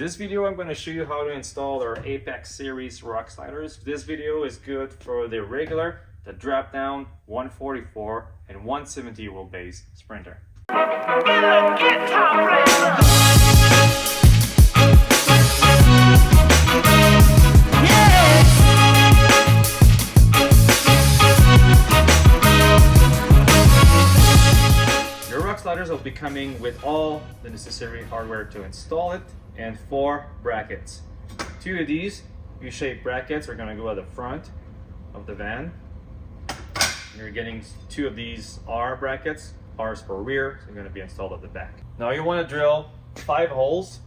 this video, I'm going to show you how to install our Apex series rock sliders. This video is good for the regular, the drop down, 144 and 170 wheelbase sprinter. Your rock sliders will be coming with all the necessary hardware to install it and 4 brackets. 2 of these U-shaped brackets are going to go at the front of the van. You're getting 2 of these R brackets. R is for rear, so they're going to be installed at the back. Now you want to drill 5 holes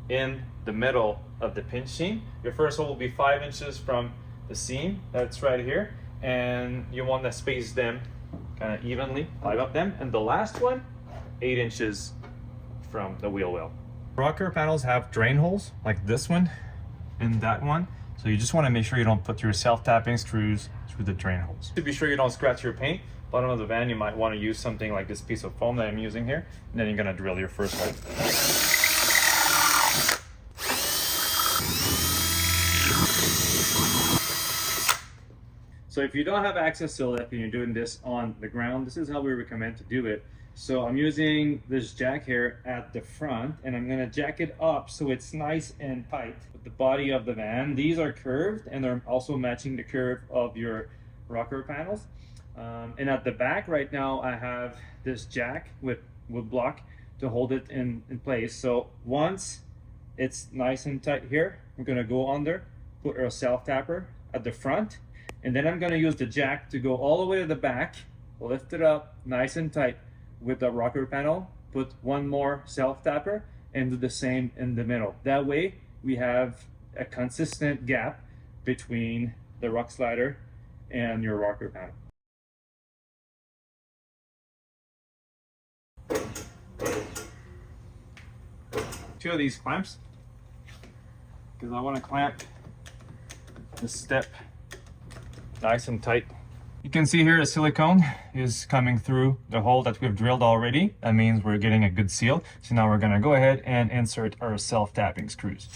in the middle of the pinch seam. Your first hole will be 5 inches from the seam that's right here, and you want to space them kind of evenly, 5 of them, and the last one 8 inches from the wheel well. Rocker panels have drain holes like this one and that one, so you just want to make sure you don't put your self-tapping screws through the drain holes. To be sure you don't scratch your paint, bottom of the van, you might want to use something like this piece of foam that I'm using here, and then you're going to drill your first hole. So if you don't have access to lift and you're doing this on the ground, this is how we recommend to do it. So I'm using this jack here at the front, and I'm gonna jack it up so it's nice and tight with the body of the van. These are curved and they're also matching the curve of your rocker panels. And at the back right now, I have this jack with wood block to hold it in place. So once it's nice and tight here, I'm gonna go under, put our self-tapper at the front, and then I'm gonna use the jack to go all the way to the back, lift it up nice and tight with the rocker panel, put one more self-tapper, and do the same in the middle. That way, we have a consistent gap between the rock slider and your rocker panel. Two of these clamps, because I want to clamp the step nice and tight. You can see here the silicone is coming through the hole that we've drilled already. That means we're getting a good seal. So now we're going to go ahead and insert our self-tapping screws.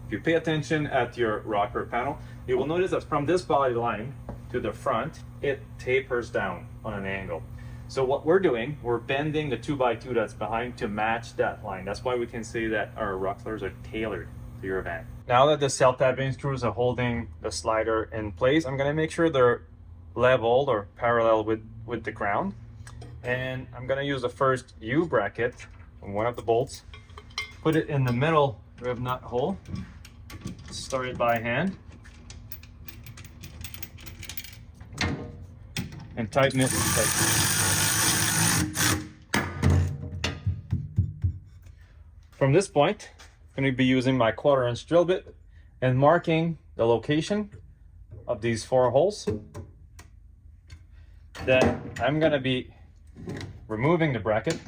If you pay attention at your rocker panel, you will notice that from this body line to the front, it tapers down on an angle. So what we're doing, we're bending the 2x2 that's behind to match that line. That's why we can say that our rock sliders are tailored to your van. Now that the self-tapping screws are holding the slider in place, I'm gonna make sure they're leveled or parallel with the ground. And I'm gonna use the first U bracket from one of the bolts, put it in the middle rib nut hole, start it by hand, and tighten it tight. From this point, I'm going to be using my 1/4-inch drill bit and marking the location of these 4 holes. Then I'm going to be removing the bracket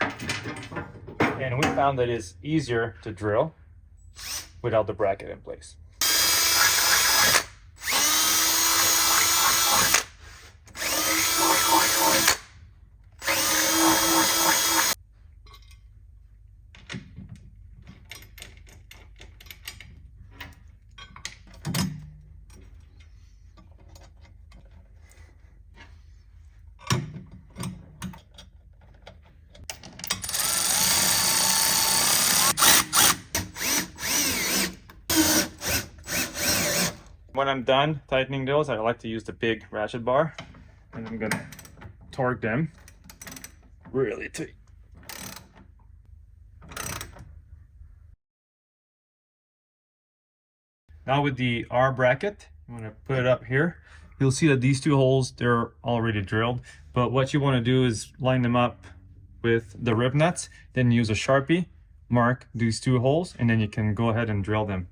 and we found that it's easier to drill without the bracket in place. When I'm done tightening those, I like to use the big ratchet bar, and I'm gonna torque them really tight. Now with the R bracket, I'm gonna put it up here. You'll see that these 2 holes, they're already drilled, but what you wanna do is line them up with the rib nuts, then use a Sharpie, mark these 2 holes, and then you can go ahead and drill them.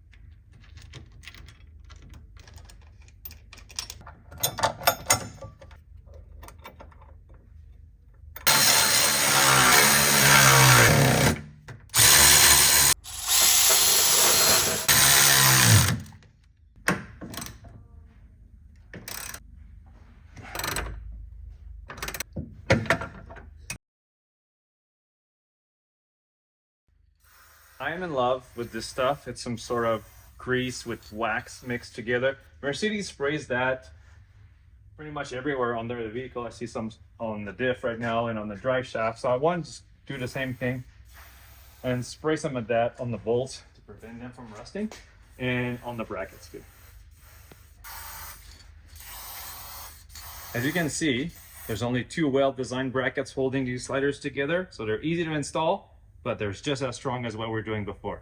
I am in love with this stuff. It's some sort of grease with wax mixed together. Mercedes sprays that pretty much everywhere under the vehicle. I see some on the diff right now and on the drive shaft. So I want to just do the same thing and spray some of that on the bolts to prevent them from rusting, and on the brackets too. As you can see, there's only 2 well-designed brackets holding these sliders together, so they're easy to install, but they're just as strong as what we're doing before.